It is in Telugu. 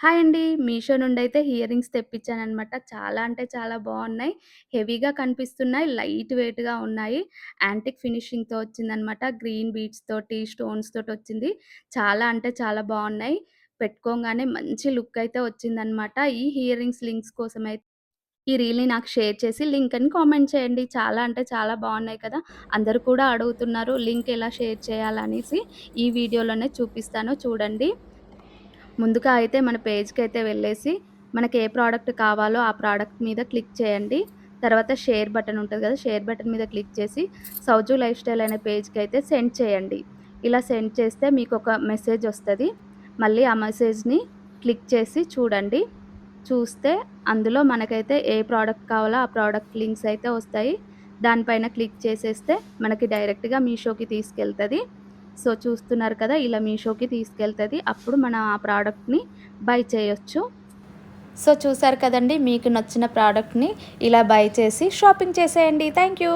హాయ్ అండి. మీషో నుండయితే ఇయర్ రింగ్స్ తెప్పించాననమాట. చాలా అంటే చాలా బావున్నాయి. హెవీగా కనిపిస్తున్నాయి. లైట్ వెయిట్‌గా ఉన్నాయి. యాంటిక్ ఫినిషింగ్‌తో వచ్చిందనమాట. గ్రీన్ బీడ్స్ తోటి, స్టోన్స్ తోటొచ్చింది. చాలా అంటే చాలా బావున్నాయి. పెట్టుకోంగానే మంచి లుక్ అయితే వచ్చిందనమాట. ఈ ఇయర్ రింగ్స్ లింక్స్ కోసమైతే ఈ రీల్‌ని నాకు షేర్ చేసి లింక్ అని కామెంట్ చేయండి. చాలా అంటే చాలా బావున్నాయి కదా! అందరూ కూడా అడుగుతున్నారు లింక్ ఎలా షేర్ చేయాలనేసి. ఈ వీడియోలోనే చూపిస్తాను చూడండి. ముందుగా అయితే మన పేజ్‌కైతే వెళ్ళేసి, మనకి ఏ ప్రోడక్ట్ కావాలో ఆ ప్రోడక్ట్ మీద క్లిక్ చేయండి. తర్వాత షేర్ బటన్ ఉంటది కదా! షేర్ బటన్ మీద క్లిక్ చేసి, సౌజు లైఫ్ స్టైల్ అనే పేజ్‌కైతే సెండ్ చేయండి. ఇలా సెండ్ చేస్తే మీకొక మెసేజ్ ఒస్తది. మళ్ళీ ఆ మెసేజ్‌ని క్లిక్ చేసి చూడండి. చూస్తే అందులో మనకైతే ఏ ప్రోడక్ట్ కావాలో ఆ ప్రోడక్ట్ లింక్స్ అయితే వస్తాయి. దానిపైన క్లిక్ చేసేస్తే మనకి డైరెక్ట్‌గా మీషోకి తీసుకెళ్తది. సో, చూస్తున్నారు కదా! ఇలా మీషోకి తీసుకెళ్తది. అప్పుడు మనం ఆ ప్రోడక్ట్‌ని బై చేయొచ్చు. సో, చూసారు కదండీ! మీకు నచ్చిన ప్రోడక్ట్‌ని ఇలా బై చేసి షాపింగ్ చేసేయండి. Thank you.